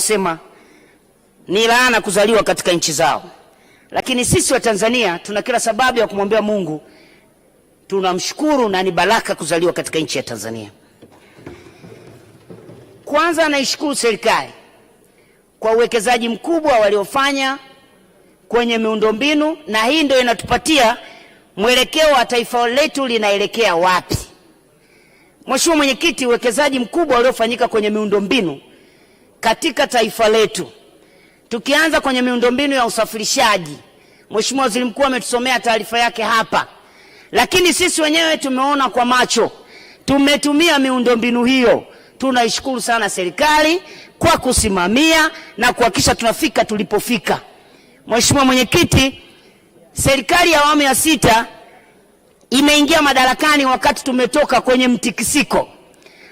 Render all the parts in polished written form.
Nasema ni laana kuzaliwa katika nchi zao, lakini sisi wa Tanzania tuna kila sababu ya kumwambia Mungu tunamshukuru na ni baraka kuzaliwa katika nchi ya Tanzania. Kwanza naishukuru serikali kwa uwekezaji mkubwa waliofanya kwenye miundombinu, na hii ndio inatupatia mwelekeo wa taifa letu linaelekea wapi. Mheshimiwa Mwenyekiti, uwekezaji mkubwa uliofanyika kwenye miundombinu katika taifa letu, tukianza kwenye miundombinu ya usafirishaji, Mheshimiwa Waziri Mkuu ametusomea taarifa yake hapa, lakini sisi wenyewe tumeona kwa macho, tumetumia miundombinu hiyo. Tunaishukuru sana serikali kwa kusimamia na kuhakikisha tunafika tulipofika. Mheshimiwa Mwenyekiti, serikali ya awamu ya 6 imeingia madarakani wakati tumetoka kwenye mtikisiko,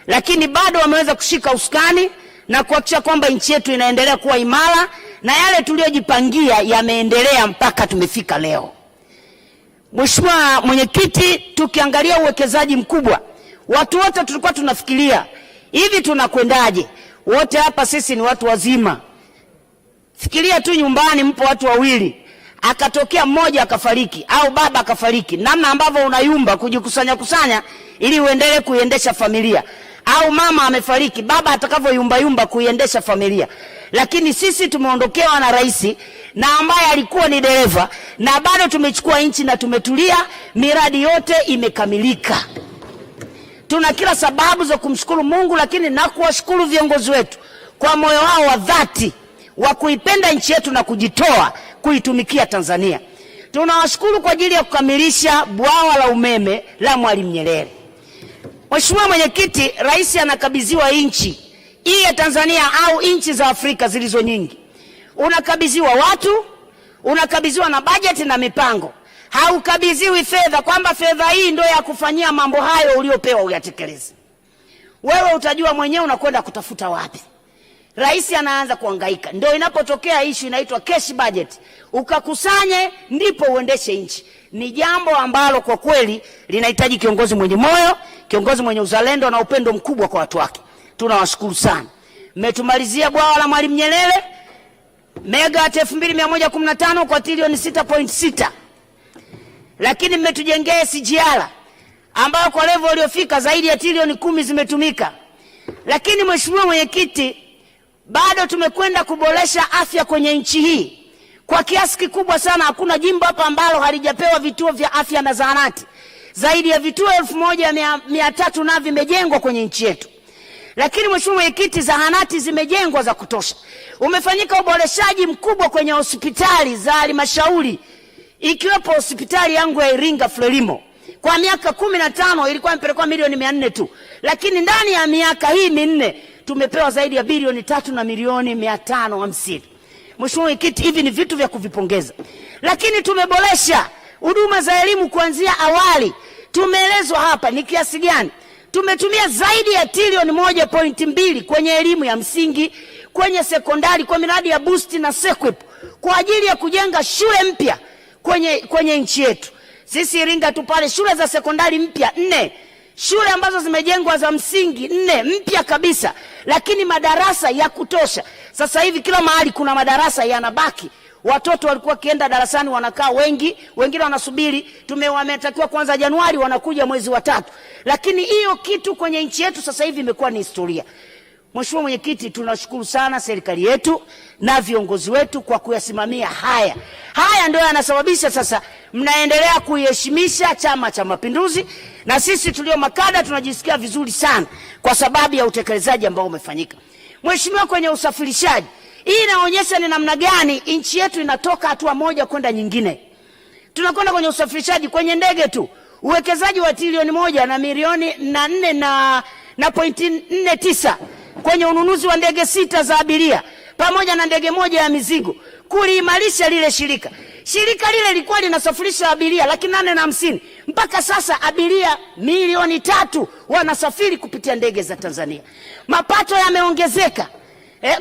lakini bado wameweza kushika usukani na kuhakikisha kwamba nchi yetu inaendelea kuwa imara, na yale tuliyojipangia yameendelea mpaka tumefika leo. Mheshimiwa Mwenyekiti, tukiangalia uwekezaji mkubwa, watu wote tulikuwa tunafikiria hivi tunakwendaje? Wote hapa sisi ni watu wazima. Fikiria tu nyumbani mpo watu wawili, akatokea mmoja akafariki au baba akafariki, namna ambavyo unayumba kujikusanya ili uendelee kuiendesha familia, au mama amefariki, baba atakavyoyumba kuiendesha familia. Lakini sisi tumeondokewa na rais na ambaye alikuwa ni dereva, na bado tumechukua nchi na tumetulia, miradi yote imekamilika. Tuna kila sababu za kumshukuru Mungu, lakini na kuwashukuru viongozi wetu kwa moyo wao wa dhati wa kuipenda nchi yetu na kujitoa kuitumikia Tanzania. Tunawashukuru kwa ajili ya kukamilisha bwawa la umeme la Mwalimu Nyerere. Mheshimiwa Mwenyekiti, rais anakabidhiwa nchi hii ya Tanzania au nchi za Afrika zilizo nyingi. Unakabidhiwa watu, unakabidhiwa na bajeti na mipango. Haukabidhiwi fedha kwamba fedha hii ndio ya kufanyia mambo hayo uliopewa uyatekeleze. Wewe utajua mwenyewe unakwenda kutafuta wapi. Rais anaanza kuhangaika. Ndio inapotokea issue inaitwa cash budget. Ukakusanye ndipo uendeshe nchi. Ni jambo ambalo kwa kweli linahitaji kiongozi mwenye moyo, kiongozi mwenye uzalendo na upendo mkubwa kwa watu wake. Tunawashukuru sana. Mmetumalizia bwawa la Mwalimu Nyerere megawati 2115 kwa trilioni 6.6. Lakini mmetujengea SGR ambayo kwa level iliyofika zaidi ya trilioni 10 zimetumika. Lakini Mheshimiwa Mwenyekiti, bado tumekwenda kuboresha afya kwenye nchi hii kwa kiasi kikubwa sana. Hakuna jimbo hapa ambalo halijapewa vituo vya afya na zahanati. Zaidi ya vituo 1300 na vimejengwa kwenye nchi yetu. Lakini Mheshimiwa Mwenyekiti, zahanati zimejengwa za kutosha. Umefanyika uboreshaji mkubwa kwenye hospitali za halmashauri, ikiwepo hospitali yangu ya Iringa Frelimo. Kwa miaka 15 ilikuwa imepelekwa milioni 400 tu, lakini ndani ya miaka hii minne tumepewa zaidi ya bilioni 3 na milioni 550. Mheshimiwa Mwenyekiti, hivi ni vitu vya kuvipongeza. Lakini tumeboresha huduma za elimu kuanzia awali. Tumeelezwa hapa ni kiasi gani tumetumia zaidi ya trilioni 1.2 kwenye elimu ya msingi, kwenye sekondari, kwa miradi ya boost na SEQUIP kwa ajili ya kujenga shule mpya kwenye nchi yetu. Sisi Iringa tu pale shule za sekondari mpya 4, shule ambazo zimejengwa za msingi 4 mpya kabisa, lakini madarasa ya kutosha. Sasa hivi kila mahali kuna madarasa yanabaki. Watoto walikuwa kienda darasani wanakaa wengi, wengine wanasubiri, wametakiwa kuanza Januari, wanakuja mwezi wa 3. Lakini hiyo kitu kwenye nchi yetu sasa hivi imekuwa ni historia. Mheshimiwa Mwenyekiti, tunashukuru sana serikali yetu na viongozi wetu kwa kuyasimamia haya. Haya ndio yanasababisha sasa mnaendelea kuiheshimisha Chama cha Mapinduzi, na sisi tulio makada tunajisikia vizuri sana kwa sababu ya utekelezaji ambao umefanyika. Mheshimiwa, kwenye usafirishaji, hii inaonyesha ni namna gani nchi yetu inatoka hatua moja kwenda nyingine. Tunakwenda kwenye usafirishaji, kwenye ndege tu uwekezaji wa trilioni 1 na milioni 4.49 kwenye ununuzi wa ndege 6 za abiria pamoja na ndege 1 ya mizigo, kuliimarisha lile shirika. Shirika lile lilikuwa linasafirisha abiria 850,000. Mpaka sasa abiria milioni 3 wanasafiri kupitia ndege za Tanzania. Mapato yameongezeka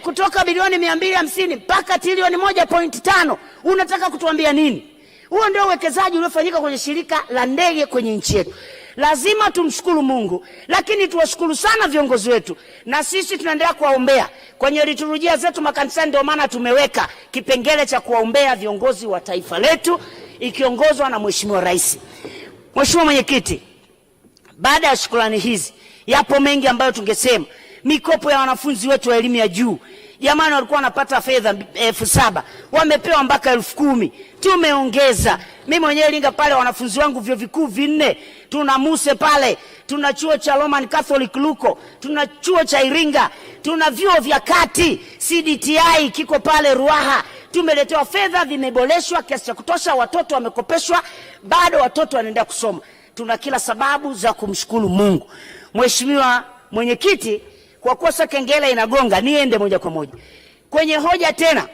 kutoka bilioni 250 mpaka trilioni 1.5. Unataka kutuambia nini? Huo ndio uwekezaji uliofanyika kwenye shirika la ndege kwenye nchi yetu. Lazima tumshukuru Mungu, lakini tuwashukuru sana viongozi wetu, na sisi tunaendelea kuwaombea kwenye liturujia zetu makanisani. Ndio maana tumeweka kipengele cha kuwaombea viongozi wa taifa letu ikiongozwa na Mheshimiwa Rais. Mheshimiwa Mwenyekiti, baada ya shukrani hizi, yapo mengi ambayo tungesema. Mikopo ya wanafunzi wetu wa elimu ya juu, jamani, walikuwa wanapata fedha 7,000 wamepewa mpaka 10,000. Tumeongeza. Mimi mwenyewe Iringa pale, wanafunzi wangu vyuo vikuu 4, tuna Muse pale, tuna chuo cha Roman Catholic Luko, tuna chuo cha Iringa, tuna vyuo vya kati CDTI kiko pale Ruaha. Tumeletewa fedha, vimeboreshwa kiasi cha kutosha, watoto wamekopeshwa, bado watoto wanaendelea kusoma. Tuna kila sababu za kumshukuru Mungu. Mheshimiwa Mwenyekiti, kwa kosa kengele inagonga, niende moja kwa moja kwenye hoja tena.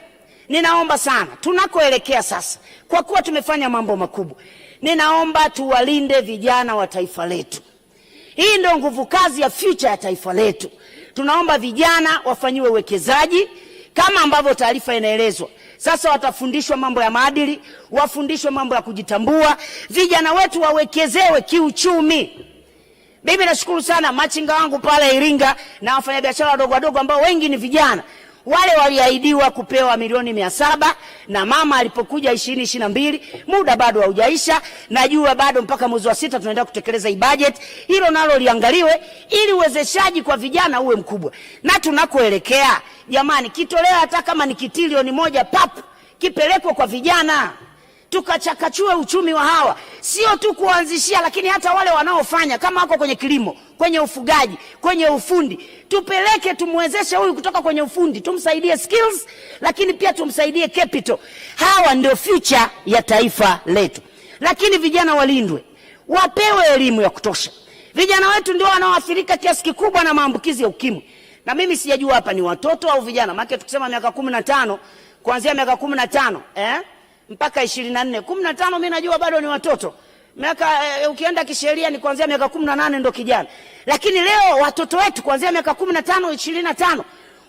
Ninaomba sana, tunakoelekea sasa, kwa kuwa tumefanya mambo makubwa, ninaomba tuwalinde vijana wa taifa letu. Hii ndio nguvu kazi ya future ya taifa letu. Tunaomba vijana wafanyiwe uwekezaji kama ambavyo taarifa inaelezwa. Sasa watafundishwa mambo ya maadili, wafundishwe mambo ya kujitambua, vijana wetu wawekezewe kiuchumi. Mimi nashukuru sana machinga wangu pale Iringa na wafanyabiashara wadogo wadogo ambao wengi ni vijana. Wale waliahidiwa kupewa milioni 700 na mama alipokuja 2022, muda bado haujaisha. Najua bado mpaka mwezi wa 6 tunaendelea kutekeleza hii budget. Hilo nalo liangaliwe ili uwezeshaji kwa vijana uwe mkubwa. Na tunakoelekea, jamani, kitolewa hata kama ni kitilioni 1 pap, kipelekwe kwa vijana. Tukachakachue uchumi wa hawa, sio tu kuanzishia, lakini hata wale wanaofanya kama wako kwenye kilimo, kwenye ufugaji, kwenye ufundi, tupeleke, tumwezeshe huyu kutoka kwenye ufundi, tumsaidie skills, lakini pia tumsaidie capital. Hawa ndio future ya taifa letu. Lakini vijana walindwe, wapewe elimu ya kutosha. Vijana wetu ndio wanaoathirika kiasi kikubwa na maambukizi ya ukimwi. Na mimi sijajua hapa ni watoto au vijana, maana tukisema miaka 15, kuanzia miaka 15 mpaka 24. 15 mimi najua bado ni watoto. Miaka ukienda kisheria ni kuanzia miaka 18 ndo kijana. Lakini leo watoto wetu kuanzia miaka 15, 25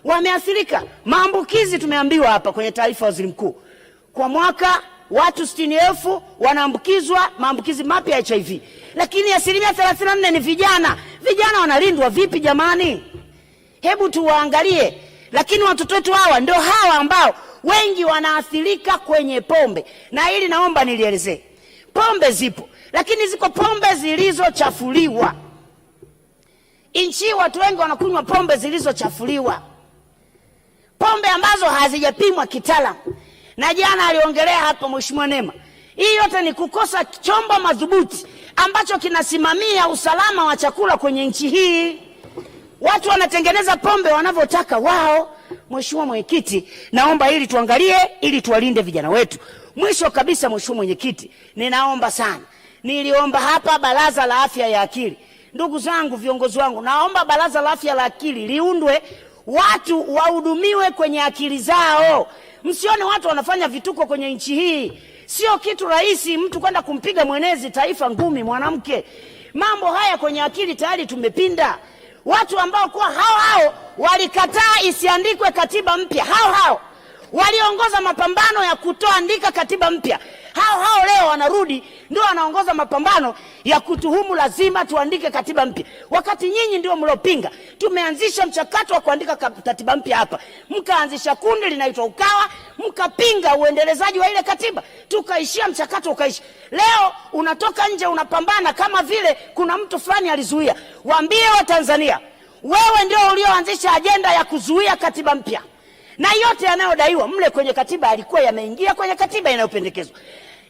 wameathirika. Maambukizi tumeambiwa hapa kwenye taarifa ya Waziri Mkuu, kwa mwaka watu 60,000 wanaambukizwa maambukizi mapya ya HIV. Lakini 34% ni vijana. Vijana wanalindwa vipi jamani? Hebu tuwaangalie. Lakini watoto wetu hawa ndio hawa ambao wengi wanaathirika kwenye pombe. Na hili naomba nilielezee. Pombe zipo, lakini ziko pombe zilizochafuliwa. Nchi watu wengi wanakunywa pombe zilizochafuliwa, pombe ambazo hazijapimwa kitaalamu. Na jana aliongelea hapa Mheshimiwa Neema, hii yote ni kukosa chombo madhubuti ambacho kinasimamia usalama wa chakula kwenye nchi hii. Watu wanatengeneza pombe wanavyotaka wao. Mheshimiwa Mwenyekiti, naomba ili tuangalie, ili tuwalinde vijana wetu. Mwisho kabisa, Mheshimiwa Mwenyekiti, ninaomba sana, niliomba hapa Baraza la Afya ya Akili. Ndugu zangu, viongozi wangu, naomba Baraza la Afya la Akili liundwe, watu wahudumiwe kwenye akili zao. Msione watu wanafanya vituko kwenye nchi hii. Sio kitu rahisi mtu kwenda kumpiga mwenezi taifa ngumi mwanamke. Mambo haya kwenye akili tayari tumepinda. Watu ambao kwa hao walikataa isiandikwe katiba mpya, hao waliongoza mapambano ya kutoandika katiba mpya, hao leo wanarudi ndio wanaongoza mapambano ya kutuhumu lazima tuandike katiba mpya, wakati nyinyi ndio mlopinga. Tumeanzisha mchakato wa kuandika katiba mpya hapa, mkaanzisha kundi linaitwa Ukawa, mkapinga uendelezaji wa ile katiba, tukaishia mchakato ukaisha. Leo unatoka nje unapambana kama vile kuna mtu fulani alizuia. Waambie wa Tanzania, wewe ndio ulioanzisha ajenda ya kuzuia katiba mpya, na yote yanayodaiwa mle kwenye katiba alikuwa yameingia kwenye katiba inayopendekezwa.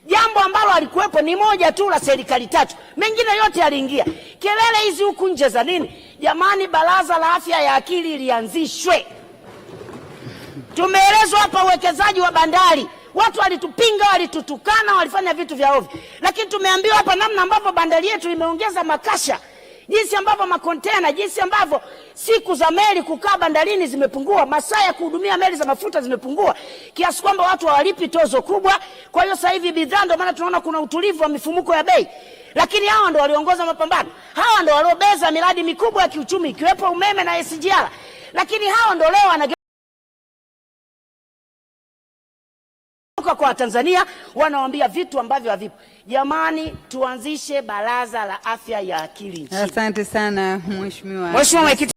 Jambo ambalo alikuwepo ni moja tu la serikali 3, mengine yote yaliingia. Kelele hizi huku nje za nini? Jamani, Baraza la Afya ya Akili lianzishwe. Tumeelezwa hapa uwekezaji wa bandari, watu walitupinga, walitutukana, walifanya vitu vya ovyo, lakini tumeambiwa hapa namna ambavyo bandari yetu imeongeza makasha, jinsi ambavyo makontena, jinsi ambavyo siku za meli kukaa bandarini zimepungua, masaa ya kuhudumia meli za mafuta zimepungua, kiasi kwamba watu hawalipi tozo kubwa. Kwa hiyo sasa hivi bidhaa, ndio maana tunaona kuna utulivu wa mifumuko ya bei. Lakini hawa ndio waliongoza mapambano, hawa ndio waliobeza miradi mikubwa ya kiuchumi ikiwepo umeme na SGR, lakini hawa ndio leo wanatoka kwa Watanzania wanawaambia vitu ambavyo havipo. Jamani, tuanzishe baraza la afya ya akili nchini. Asante sana Mheshimiwa. Mheshimiwa Mwenyekiti.